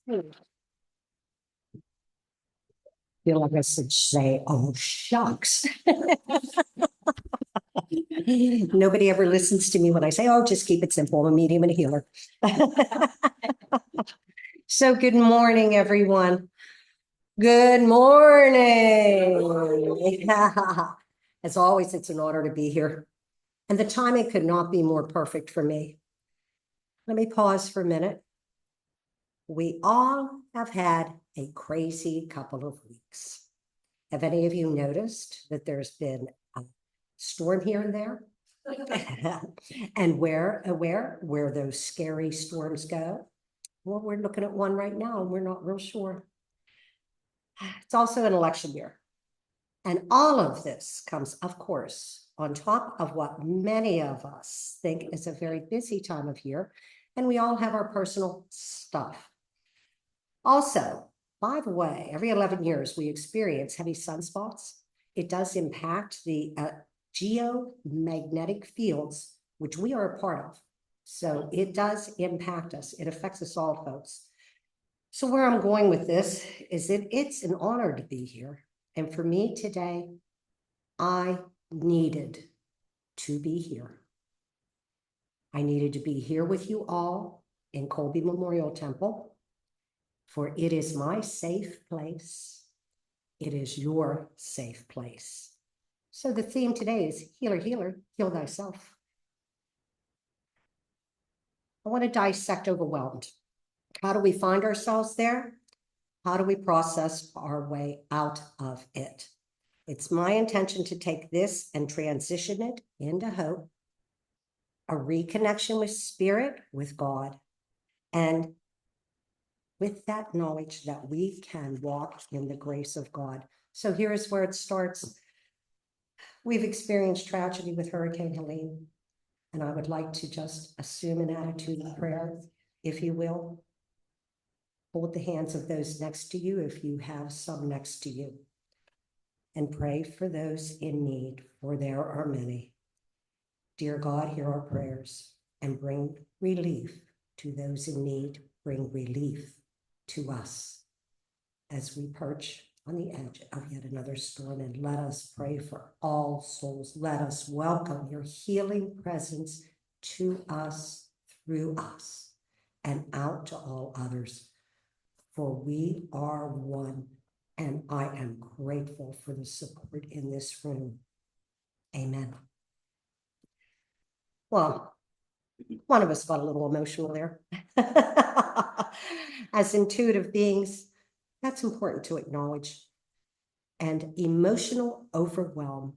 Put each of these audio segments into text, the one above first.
Feel like I should say, oh, shucks. Nobody ever listens to me when I say, oh, just keep it simple. I'm a medium and a healer. So good morning, everyone. Good morning. As always, it's an honor to be here. And the timing could not be more perfect for me. Let me pause for a minute. We all have had a crazy couple of weeks. Have any of you noticed that there's been a storm here and there? And where those scary storms go? Well, we're looking at one right now and we're not real sure. It's also an election year. And all of this comes, of course, on top of what many of us think is a very busy time of year. And we all have our personal stuff. Also, by the way, every 11 years we experience heavy sunspots. It does impact the geomagnetic fields, which we are a part of. So it does impact us. It affects us all, folks. So where I'm going with this is that it's an honor to be here. And for me today, I needed to be here. I needed to be here with you all in Colby Memorial Temple, for it is my safe place. It is your safe place. So the theme today is Healer, Healer, Heal Thyself. I want to dissect overwhelmed. How do we find ourselves there? How do we process our way out of it? It's my intention to take this and transition it into hope, a reconnection with spirit, with God, and with that knowledge that we can walk in the grace of God. So here's where it starts. We've experienced tragedy with Hurricane Helene, and I would like to just assume an attitude of prayer, if you will. Hold the hands of those next to you if you have some next to you, and pray for those in need, for there are many. Dear God, hear our prayers and bring relief to those in need. Bring relief to us as we perch on the edge of yet another storm. And let us pray for all souls. Let us welcome your healing presence to us, through us, and out to all others. For we are one, and I am grateful for the support in this room. Amen. Well, one of us got a little emotional there. As intuitive beings, that's important to acknowledge. And emotional overwhelm.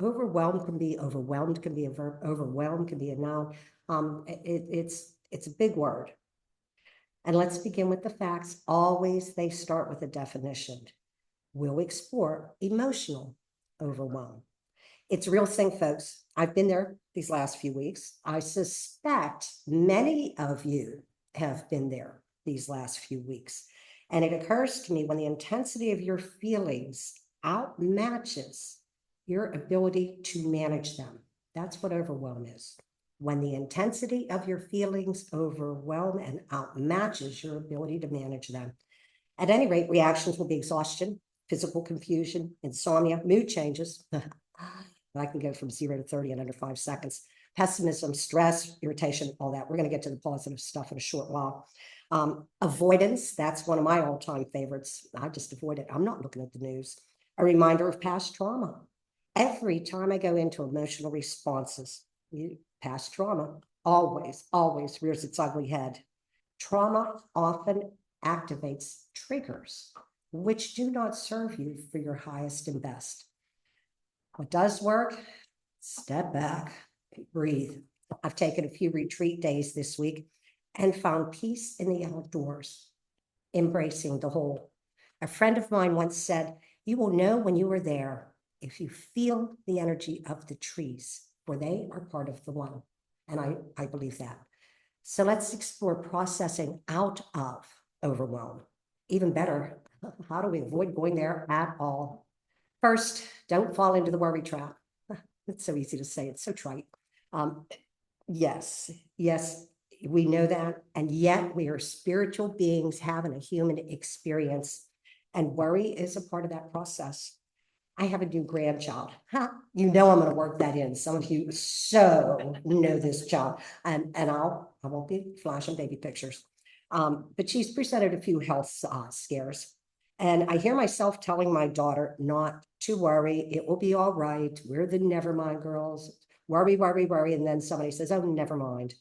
Overwhelmed can be overwhelmed, can be a verb. Overwhelmed can be a noun. It's a big word. And let's begin with the facts. Always they start with a definition. We'll explore emotional overwhelm. It's a real thing, folks. I've been there these last few weeks. I suspect many of you have been there these last few weeks. And it occurs to me when the intensity of your feelings outmatches your ability to manage them. That's what overwhelm is. When the intensity of your feelings overwhelm and outmatches your ability to manage them. At any rate, reactions will be exhaustion, physical confusion, insomnia, mood changes. I can go from 0 to 30 in under 5 seconds. Pessimism, stress, irritation, all that. We're going to get to the positive stuff in a short while. Avoidance, that's one of my all-time favorites. I just avoid it. I'm not looking at the news. A reminder of past trauma. Every time I go into emotional responses, past trauma always rears its ugly head. Trauma often activates triggers which do not serve you for your highest and best. What does work? Step back, breathe. I've taken a few retreat days this week and found peace in the outdoors, embracing the whole. A friend of mine once said, you will know when you are there if you feel the energy of the trees, for they are part of the one. And I believe that. So let's explore processing out of overwhelm. Even better, how do we avoid going there at all? First, don't fall into the worry trap. It's so easy to say, it's so trite. Yes, We know that, and yet we are spiritual beings having a human experience, and worry is a part of that process. I have a new grandchild. Huh? You know I'm going to work that in. Some of you so know this child, and I won't be flashing baby pictures. But she's presented a few health scares, and I hear myself telling my daughter not to worry. It will be all right. We're the never mind girls. Worry, worry, worry, and then somebody says, "Oh, never mind."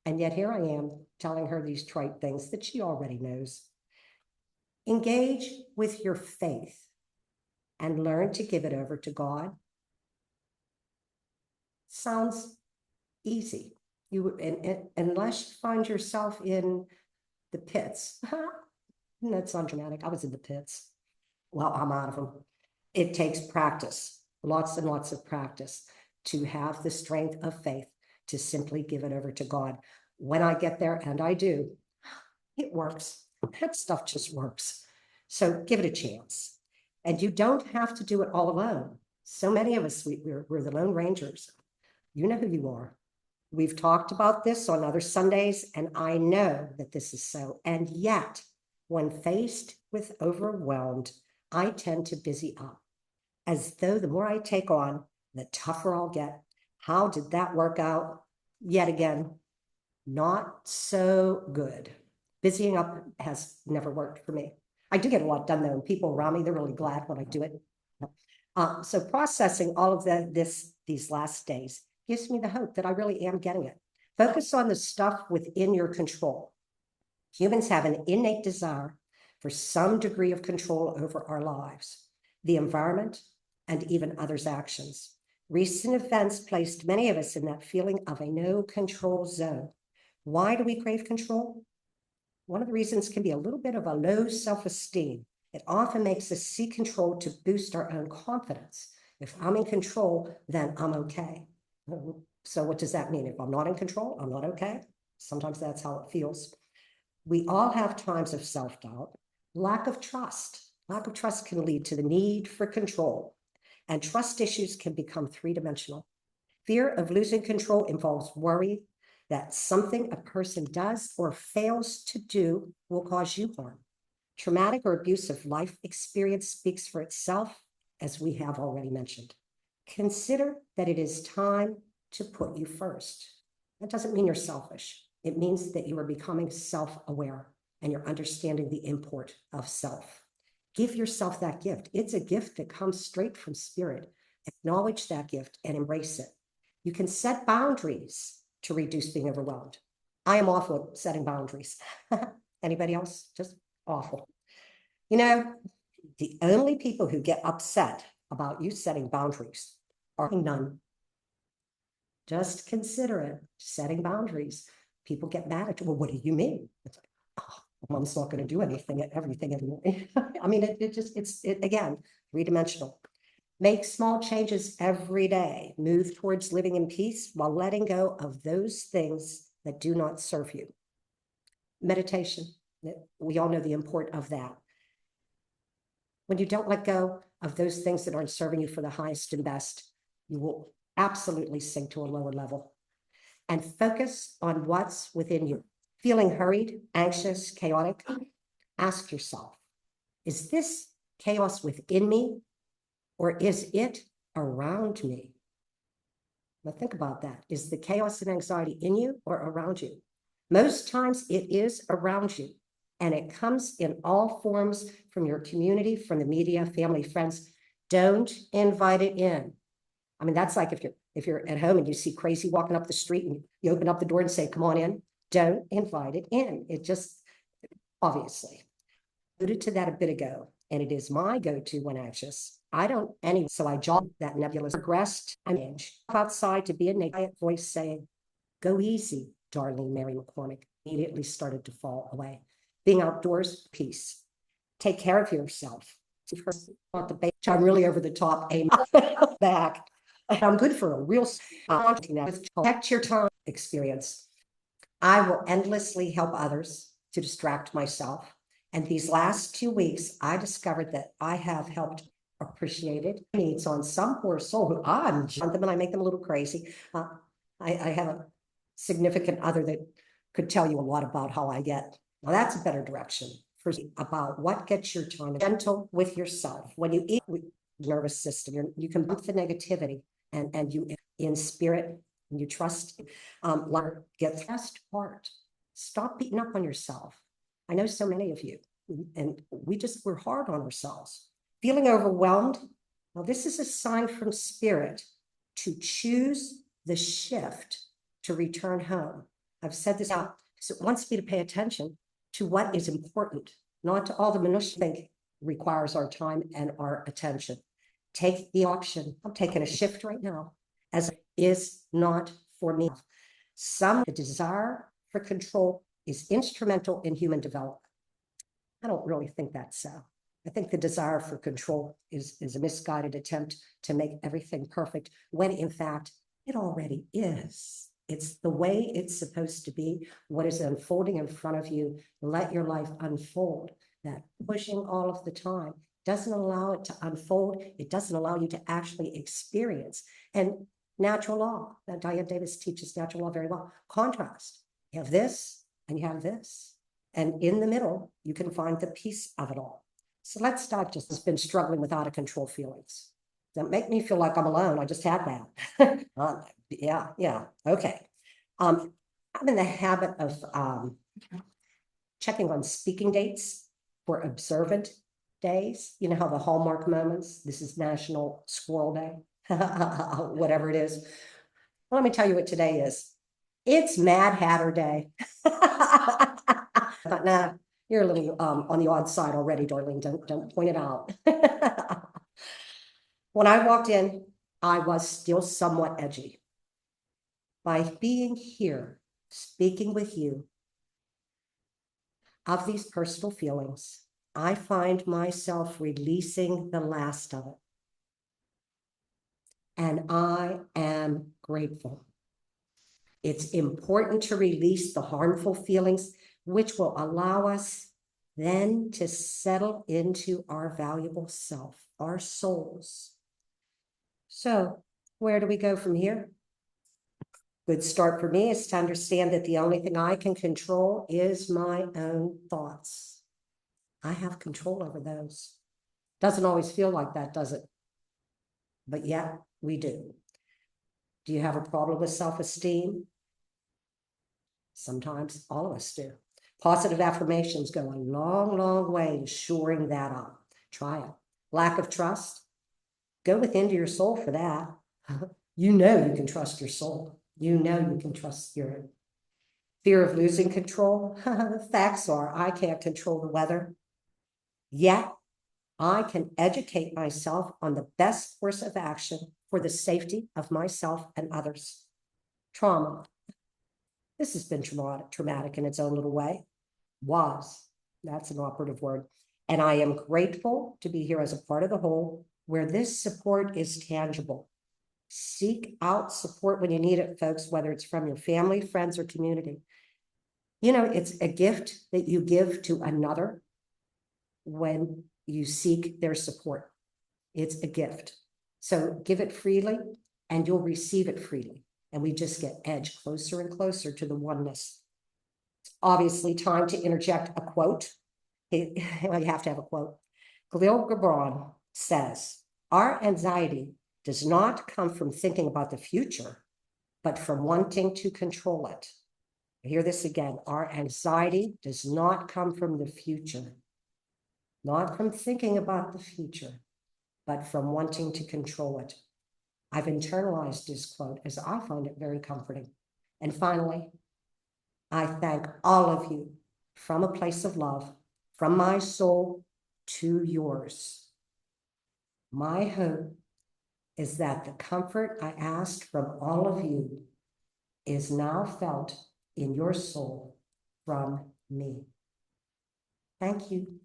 And yet here I am telling her these trite things that she already knows. Engage with your faith and learn to give it over to God. Sounds easy. Unless you find yourself in the pits. That's undramatic. I was in the pits. Well, I'm out of them. It takes practice, lots and lots of practice, to have the strength of faith to simply give it over to God. When I get there, and I do, it works. That stuff just works. So give it a chance. And you don't have to do it all alone. So many of us, we're the Lone Rangers. You know who you are. We've talked about this on other Sundays, and I know that this is so. And yet, when faced with overwhelmed, I tend to busy up, as though the more I take on, the tougher I'll get. How did that work out? Yet again, not so good. Busying up has never worked for me. I do get a lot done, though, and people around me, they're really glad when I do it. So processing all of these last days gives me the hope that I really am getting it. Focus on the stuff within your control. Humans have an innate desire for some degree of control over our lives, the environment, and even others' actions. Recent events placed many of us in that feeling of a no control zone. Why do we crave control? One of the reasons can be a little bit of a low self-esteem. It often makes us seek control to boost our own confidence. If I'm in control, then I'm okay. So what does that mean? If I'm not in control, I'm not okay? Sometimes that's how it feels. We all have times of self-doubt. Lack of trust. Lack of trust can lead to the need for control, and trust issues can become three-dimensional. Fear of losing control involves worry that something a person does or fails to do will cause you harm. Traumatic or abusive life experience speaks for itself, as we have already mentioned. Consider that it is time to put you first. That doesn't mean you're selfish. It means that you are becoming self-aware and you're understanding the import of self. Give yourself that gift. It's a gift that comes straight from spirit. Acknowledge that gift and embrace it. You can set boundaries to reduce being overwhelmed. I am awful at setting boundaries. Anybody else? Just awful. You know, the only people who get upset about you setting boundaries are none. Just consider it, setting boundaries. People get mad at you. Well, what do you mean? It's like, oh, Mom's not going to do everything anymore. I mean, it's again, three-dimensional. Make small changes every day. Move towards living in peace while letting go of those things that do not serve you. Meditation, we all know the import of that. When you don't let go of those things that aren't serving you for the highest and best, you will absolutely sink to a lower level. And focus on what's within you. Feeling hurried, anxious, chaotic, ask yourself, is this chaos within me, or is it around me? Now think about that. Is the chaos and anxiety in you or around you? Most times it is around you, and it comes in all forms, from your community, from the media, family, friends. Don't invite it in. I mean, that's like if you're at home and you see crazy walking up the street and you open up the door and say, come on in. Don't invite it in. It just, obviously. Alluded to that a bit ago, and it is my go-to when anxious. I don't anyway, so I jog that nebulous, progressed, and outside to be a quiet voice saying, go easy, darling Mary McCormick, immediately started to fall away. Being outdoors, peace. Take care of yourself. I'm really over the top, aim back. I'm good for a real protect your time experience. I will endlessly help others to distract myself. And these last 2 weeks, I discovered that I have helped appreciated needs on some poor soul who I'm them and I make them a little crazy. I have significant other that could tell you a lot about how I get. Now that's a better direction for about what gets your time. Gentle with yourself. When you eat with nervous system, you can bump the negativity and you in spirit, and you trust, get thrust apart. Stop beating up on yourself. I know so many of you, and we're hard on ourselves. Feeling overwhelmed. Well, this is a sign from spirit to choose the shift to return home. I've said this out because it wants me to pay attention to what is important, not to all the minutiae think requires our time and our attention. Take the option. I'm taking a shift right now as it is not for me. The desire for control is instrumental in human development. I don't really think that's so. I think the desire for control is a misguided attempt to make everything perfect when in fact it already is. It's the way it's supposed to be, what is unfolding in front of you. Let your life unfold. That pushing all of the time doesn't allow it to unfold. It doesn't allow you to actually experience. And natural law, that Diane Davis teaches natural law very well. Contrast. You have this and you have this. And in the middle, you can find the peace of it all. So let's start. Just been struggling with out of control feelings. Don't make me feel like I'm alone. I just had that. Yeah. Okay. I'm in the habit of checking on speaking dates for observant days. You know how the Hallmark moments, this is National Squirrel Day, whatever it is. Well, let me tell you what today is. It's Mad Hatter Day. But nah, you're a little on the odd side already, darling. Don't point it out. When I walked in, I was still somewhat edgy. By being here, speaking with you of these personal feelings, I find myself releasing the last of it. And I am grateful. It's important to release the harmful feelings, which will allow us then to settle into our valuable self, our souls. So where do we go from here? Good start for me is to understand that the only thing I can control is my own thoughts. I have control over those. Doesn't always feel like that, does it? But yeah, we do. Do you have a problem with self-esteem? Sometimes all of us do. Positive affirmations go a long way to shoring that up. Try it. Lack of trust? Go within to your soul for that. You know you can trust your soul. You know you can trust spirit. Fear of losing control? The facts are I can't control the weather. Yet I can educate myself on the best course of action for the safety of myself and others. Trauma. This has been traumatic in its own little way. That's an operative word. And I am grateful to be here as a part of the whole where this support is tangible. Seek out support when you need it, folks, whether it's from your family, friends, or community. You know, it's a gift that you give to another when you seek their support. It's a gift. So give it freely and you'll receive it freely. And we just get edged closer and closer to the oneness. It's obviously time to interject a quote. You have to have a quote. Khalil Gibran says, our anxiety does not come from thinking about the future, but from wanting to control it. I hear this again. Our anxiety does not come from the future, not from thinking about the future, but from wanting to control it. I've internalized this quote as I find it very comforting. And finally, I thank all of you from a place of love, from my soul to yours. My hope is that the comfort I asked from all of you is now felt in your soul from me. Thank you.